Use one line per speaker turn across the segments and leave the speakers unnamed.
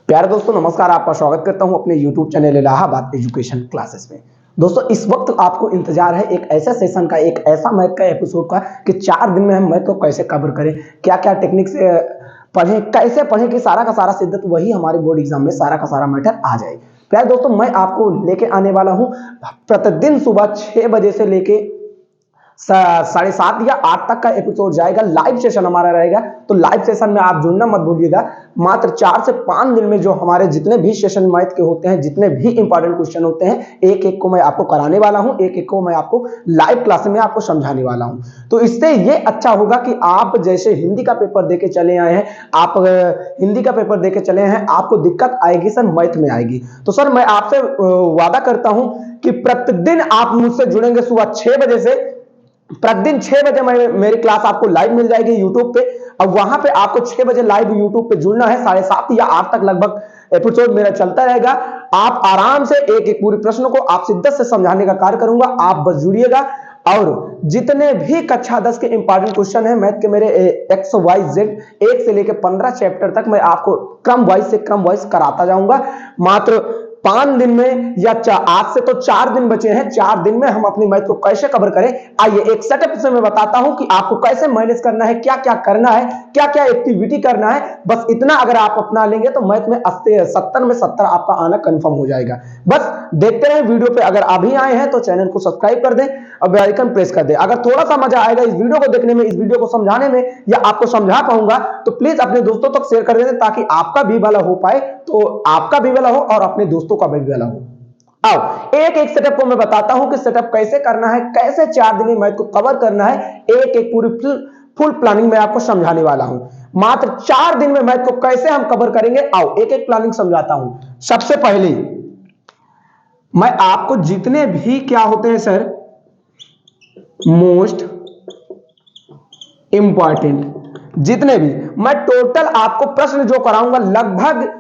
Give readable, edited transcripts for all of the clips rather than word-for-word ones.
प्यारे दोस्तों नमस्कार, आपका स्वागत करता हूं अपने YouTube channel Allahabad education classes में। दोस्तों इस वक्त आपको इंतजार है एक ऐसा सेशन का, एक ऐसा मैथ का एपिसोड का कि 4 दिन में हम मैथ को कैसे कवर करें, क्या क्या टेक्निक से पढ़ें, कैसे पढ़ें कि सारा का सारा सिद्धांत वही हमारे बोर्ड एग्जाम में सारा का सारा मैटर आ जाए। प्यारे दोस्तों मैं आपको लेके आने वाला हूं प्रतिदिन सुबह 6 बजे से लेके 7:30 या 8 तक का एपिसोड जाएगा। लाइव सेशन हमारा रहेगा, तो लाइव सेशन में आप जुड़ना मत भूलिएगा। मात्र 4 से 5 दिन में जो हमारे जितने भी सेशन मैथ के होते हैं, जितने भी इंपॉर्टेंट क्वेश्चन होते हैं, एक एक को मैं आपको कराने वाला हूं, एक एक को मैं आपको लाइव क्लास में आपको समझाने वाला हूं। तो इससे ये अच्छा होगा कि आप जैसे हिंदी का पेपर देके चले आए हैं, आप हिंदी का पेपर देके चले हैं, आपको दिक्कत आएगी सर मैथ में आएगी। तो सर मैं आपसे वादा करता हूं कि प्रतिदिन आप मुझसे जुड़ेंगे सुबह 6 बजे से। प्रतिदिन 6 बजे मेरी क्लास आपको लाइव मिल जाएगी यूट्यूब पे। अब वहां पे आपको 6 बजे लाइव यूट्यूब पे जुड़ना है। 7:30 या 8 तक लगभग एपिसोड मेरा चलता रहेगा। आप आराम से एक एक पूरी प्रश्न को आप शिद्दत से समझाने का कार्य करूंगा, आप बस जुड़िएगा। और जितने भी कक्षा 10 के इंपॉर्टेंट क्वेश्चन है मैथ के, मेरे एक्स वाई जेड 1 से लेकर 15 चैप्टर तक मैं आपको क्रम वाइज कराता जाऊंगा। मात्र 5 दिन में या आज से तो 4 दिन बचे हैं, 4 दिन में हम अपनी मैथ को कैसे कवर करें, आइए एक सेटअप से मैं बताता हूं कि आपको कैसे मैनेज करना है, क्या क्या करना है, क्या क्या एक्टिविटी करना है। बस इतना अगर आप अपना लेंगे तो मैथ में 70 में 70 आपका आना कंफर्म हो जाएगा। बस देखते रहे वीडियो पे। अगर अभी आए हैं तो चैनल को सब्सक्राइब कर दें और बेल आइकन प्रेस कर दें। अगर थोड़ा सा मजा आएगा इस वीडियो को देखने में, इस वीडियो को समझाने में, या आपको समझा पाऊंगा तो प्लीज अपने दोस्तों तक शेयर कर दें, ताकि आपका भी भला हो पाए, तो आपका भी भला हो और अपने दोस्तों का भी भला हो। आओ एक एक सेटअप को मैं बताता हूं कि सेटअप कैसे करना है, कैसे 4 दिन में मैथ को कवर करना है। एक एक पूरी फुल प्लानिंग में आपको समझाने वाला हूं। मात्र 4 दिन में मैथ को कैसे हम कवर करेंगे, आओ एक एक प्लानिंग समझाता हूं। सबसे पहले मैं आपको जितने भी क्या होते हैं सर मोस्ट इंपॉर्टेंट, जितने भी मैं टोटल आपको प्रश्न जो कराऊंगा लगभग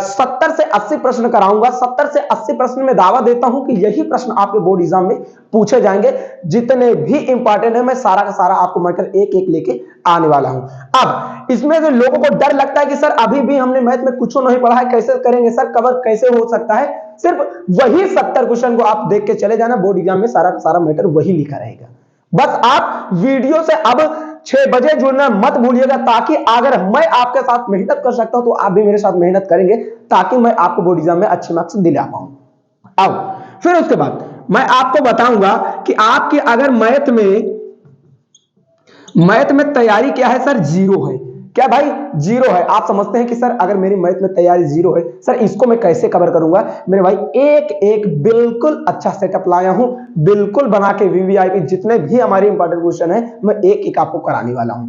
70 से 80 प्रश्न कराऊंगा। 70 से 80 प्रश्न में दावा देता हूं कि यही प्रश्न आपके बोर्ड एग्जाम में पूछे जाएंगे। जितने भी इंपॉर्टेंट है मैं सारा का सारा आपको मैटर एक एक लेके आने वाला हूं। अब इसमें जो लोगों को डर लगता है कि सर अभी भी हमने मैथ में कुछ नहीं पढ़ा है, कैसे करेंगे सर, कवर कैसे हो सकता है, सिर्फ वही 70 क्वेश्चन को आप देख के चले जाना। बोर्ड एग्जाम में सारा का सारा मैटर वही लिखा रहेगा। बस आप वीडियो से अब 6 बजे जुड़ना मत भूलिएगा, ताकि अगर मैं आपके साथ मेहनत कर सकता हूं तो आप भी मेरे साथ मेहनत करेंगे, ताकि मैं आपको बोर्ड एग्जाम में अच्छे मार्क्स दिला पाऊं। अब फिर उसके बाद मैं आपको बताऊंगा कि आपकी अगर मैथ में तैयारी क्या है सर, जीरो है। क्या भाई जीरो है? आप समझते हैं कि सर अगर मेरी मैथ में तैयारी जीरो है, सर इसको मैं कैसे कवर करूंगा। मेरे भाई एक एक बिल्कुल अच्छा सेटअप लाया हूं, बिल्कुल बना के वीवीआईपी। जितने भी हमारे इंपॉर्टेंट क्वेश्चन है मैं एक एक आपको कराने वाला हूं।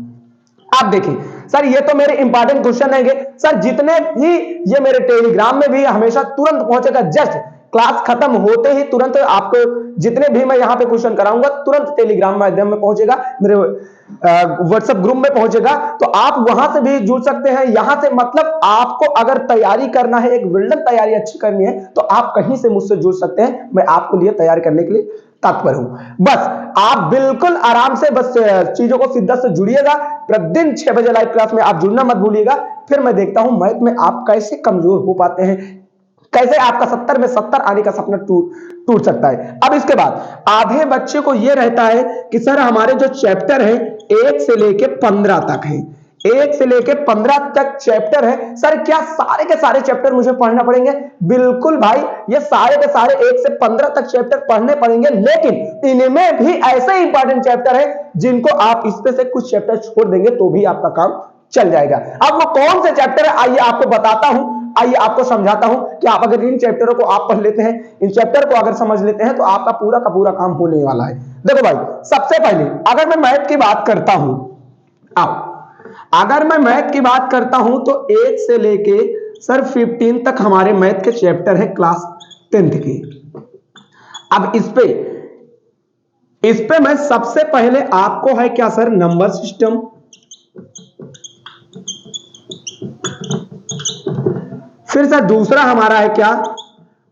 आप देखिए सर, ये तो मेरे इंपॉर्टेंट क्वेश्चन है सर। जितने भी ये मेरे टेलीग्राम में भी हमेशा तुरंत पहुंचेगा, जस्ट क्लास खत्म होते ही तुरंत आपको जितने भी मैं यहां पे क्वेश्चन कराऊंगा तुरंत टेलीग्राम माध्यम में पहुंचेगा, मेरे व्हाट्सएप ग्रुप में पहुंचेगा। तो आप वहां से भी जुड़ सकते हैं। यहां से मतलब आपको अगर तैयारी करना है, एक बिल्डर तैयारी अच्छी करनी है, तो आप कहीं से मुझसे जुड़ सकते हैं। मैं आपको लिए तैयारी करने के लिए तत्पर हूं। बस आप बिल्कुल आराम से बस चीजों को शिद्दत से जुड़िएगा। प्रतिदिन 6 बजे लाइव क्लास में आप जुड़ना मत भूलिएगा। फिर मैं देखता हूं मैथ में आप कैसे कमजोर हो पाते हैं, कैसे आपका 70 में 70 आने का सपना टूट सकता है। अब इसके बाद आधे बच्चे को यह रहता है कि सर हमारे जो चैप्टर है 1 से लेके 15 तक है, 1 से लेके 15 तक चैप्टर है, सर क्या सारे के सारे चैप्टर मुझे पढ़ना पड़ेंगे? बिल्कुल भाई, ये सारे के सारे 1 से 15 तक चैप्टर पढ़ने पड़ेंगे, लेकिन इनमें भी ऐसे इंपॉर्टेंट चैप्टर है जिनको आप इसमें से कुछ चैप्टर छोड़ देंगे तो भी आपका काम चल जाएगा। अब वो कौन से चैप्टर है आइए आपको बताता हूं, आइए आपको समझाता हूं कि आप अगर इन चैप्टरों को आप पढ़ लेते हैं, इन चैप्टर को अगर समझ लेते हैं, तो आपका पूरा का पूरा काम होने वाला है। देखो भाई, सबसे पहले अगर मैं मैथ की बात करता हूं, अगर मैं मैथ की बात करता हूं तो 1 से लेके सर 15 तक हमारे मैथ के चैप्टर है क्लास 10th के। अब इस पे मैं सबसे पहले आपको है क्या सर, नंबर सिस्टम, फिर सर दूसरा हमारा है क्या,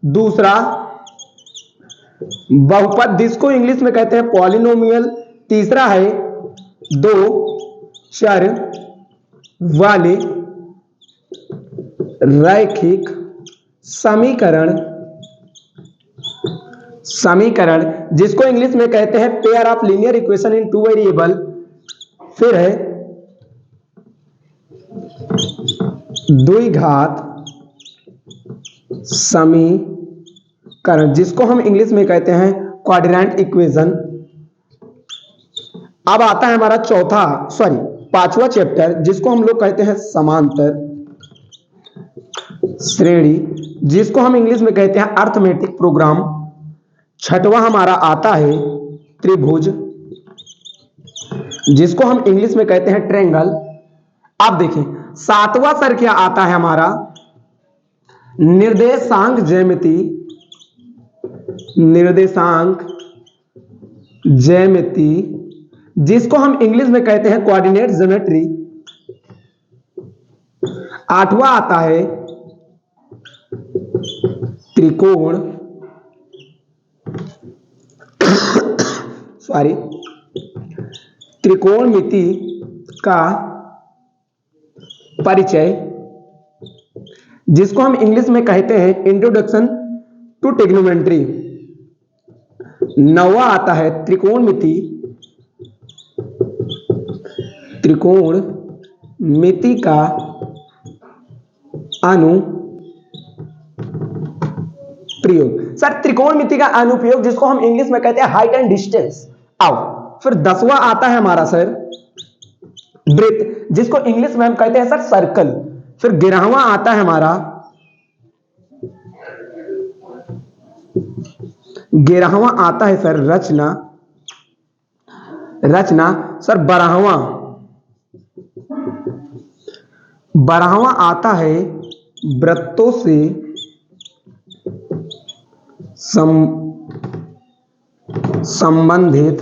दूसरा बहुपद जिसको इंग्लिश में कहते हैं पॉलिनोमियल, तीसरा है 2 चर वाले रैखिक समीकरण जिसको इंग्लिश में कहते हैं pair of linear equation in two variable. फिर है द्विघात समीकरण जिसको हम इंग्लिश में कहते हैं क्वाड्रेंट इक्वेशन। अब आता है हमारा पांचवा चैप्टर जिसको हम लोग कहते हैं समांतर श्रेणी, जिसको हम इंग्लिश में कहते हैं अर्थमेटिक प्रोग्राम। छठवां हमारा आता है त्रिभुज, जिसको हम इंग्लिश में कहते हैं ट्रायंगल। अब देखें सातवां सर क्या आता है हमारा निर्देशांक ज्यामिति, जिसको हम इंग्लिश में कहते हैं कोऑर्डिनेट ज्योमेट्री। आठवां आता है त्रिकोणमिति का परिचय, जिसको हम इंग्लिश में कहते हैं इंट्रोडक्शन टू ट्रिग्नोमेट्री। नौवां आता है त्रिकोणमिति का अनुप्रयोग। सर त्रिकोणमिति का अनुप्रयोग जिसको हम इंग्लिश में कहते हैं हाइट एंड डिस्टेंस। आओ फिर 10वां आता है हमारा सर वृत्त, जिसको इंग्लिश में हम कहते हैं सर सर्कल। फिर 11वां आता है हमारा सर रचना। सर 12वां आता है वृत्तों से संबंधित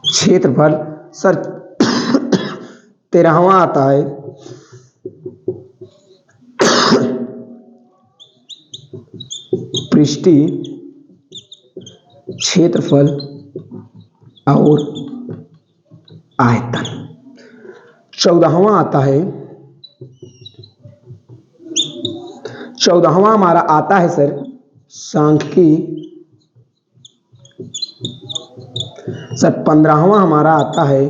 क्षेत्रफल। सर 13वां आता है पृष्ठीय क्षेत्रफल और आयतन। 14वां आता है हमारा आता है सर सांख्यिकी। सर 15वां हमारा आता है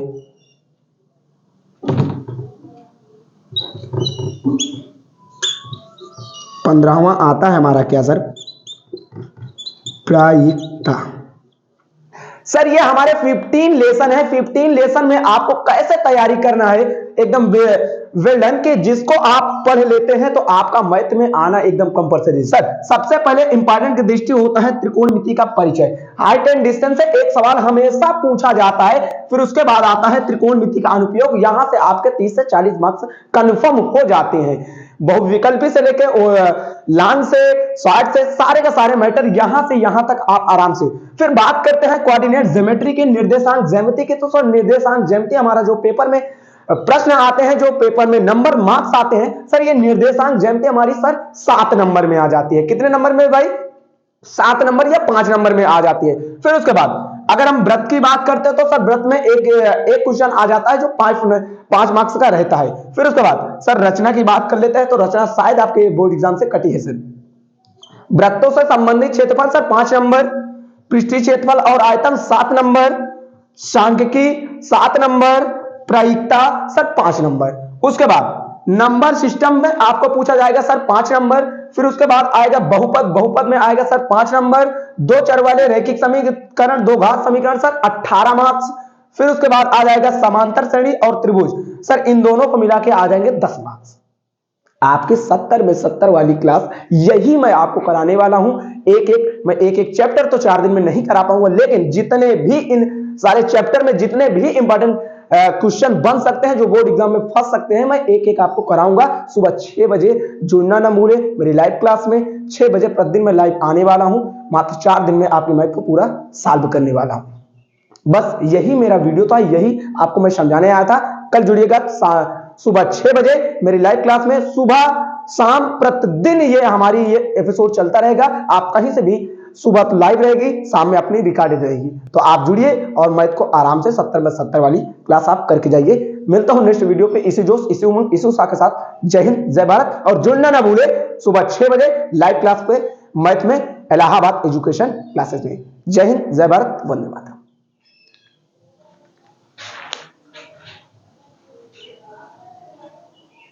हमारा क्या सर प्रायिकता। सर ये हमारे 15 लेसन है। 15 लेसन में आपको कैसे तैयारी करना है एकदम वेल डन के जिसको आप पढ़ लेते हैं तो आपका मैथ में आना एकदम कंपलसरी। सर सबसे पहले इंपॉर्टेंट की दृष्टि होता है त्रिकोणमिति का परिचय। हाइट एंड डिस्टेंस से एक सवाल हमेशा पूछा जाता है। फिर उसके बाद आता है त्रिकोणमिति का अनुप्रयोग। यहां से आपके 30 से 40 मार्क्स कंफर्म हो जाते हैं। बहुविकल्पी से लेके लान से शॉर्ट से सारे का सारे मैटर यहां से यहां तक आप आराम से। फिर बात करते हैं कोऑर्डिनेट ज्योमेट्री के निर्देशांक ज्यामिति के। तो सर निर्देशांक ज्यामिति हमारा जो पेपर में प्रश्न आते हैं, जो पेपर में नंबर मार्क्स आते हैं, सर ये निर्देशांक ज्यामिति हमारी सर 7 नंबर में आ जाती है। कितने नंबर में भाई? 7 नंबर या 5 नंबर में आ जाती है। फिर उसके बाद अगर हम व्रत की बात करते हैं तो सर व्रत में एक क्वेश्चन आ जाता है जो 5 मार्क्स का रहता है। फिर उसके बाद सर रचना की बात कर लेते हैं तो रचना शायद आपके बोर्ड एग्जाम से कटी है। सर वृत्तों से संबंधित क्षेत्रफल सर 5 नंबर, पृष्ठीय क्षेत्रफल और आयतन 7 नंबर, सांख्यिकी 7 नंबर, प्रायिकता सर 5 नंबर। उसके बाद नंबर सिस्टम में आपको पूछा जाएगा सर 5 नंबर। फिर उसके बाद आएगा बहुपद में आएगा सर 5 नंबर। 2 चर वाले रैखिक समीकरण, 2 घात समीकरण सर 18 मार्क्स। फिर उसके बाद आ जाएगा समांतर श्रेणी और त्रिभुज, सर इन दोनों को मिला के आ जाएंगे 10 मार्क्स। आपके 70 में 70 वाली क्लास यही मैं आपको कराने वाला हूं। मैं एक एक चैप्टर तो 4 दिन में नहीं करा पाऊंगा, लेकिन जितने भी इन सारे चैप्टर में जितने भी इंपॉर्टेंट क्वेश्चन बन सकते हैं जो बोर्ड एग्जाम में फंस सकते हैं, मैं एक एक आपको कराऊंगा। सुबह 6 बजे जुड़ना ना भूले मेरी लाइव क्लास में। 6 बजे प्रतिदिन मैं लाइव आने वाला हूं। मात्र 4 दिन में आपके मैथ को पूरा सॉल्व करने वाला हूं। बस यही मेरा वीडियो था, यही आपको मैं समझाने आया था। कल जुड़िएगा सुबह 6 बजे मेरी लाइव क्लास में। सुबह शाम प्रतिदिन ये हमारी ये एपिसोड चलता रहेगा। आप कहीं से भी सुबह तो लाइव रहेगी, शाम में अपनी रिकॉर्डेड रहेगी। तो आप जुड़िए और मैथ को आराम से 70 में 70 वाली क्लास आप करके जाइए। मिलता हूं नेक्स्ट वीडियो पे इसी जोश, इसी उमंग, इसी उत्साह के साथ। जय हिंद, जय भारत। और जुड़ना ना भूले सुबह 6 बजे लाइव क्लास पे मैथ में इलाहाबाद एजुकेशन क्लासेस में। जय हिंद, जय भारत, वंदे मातरम।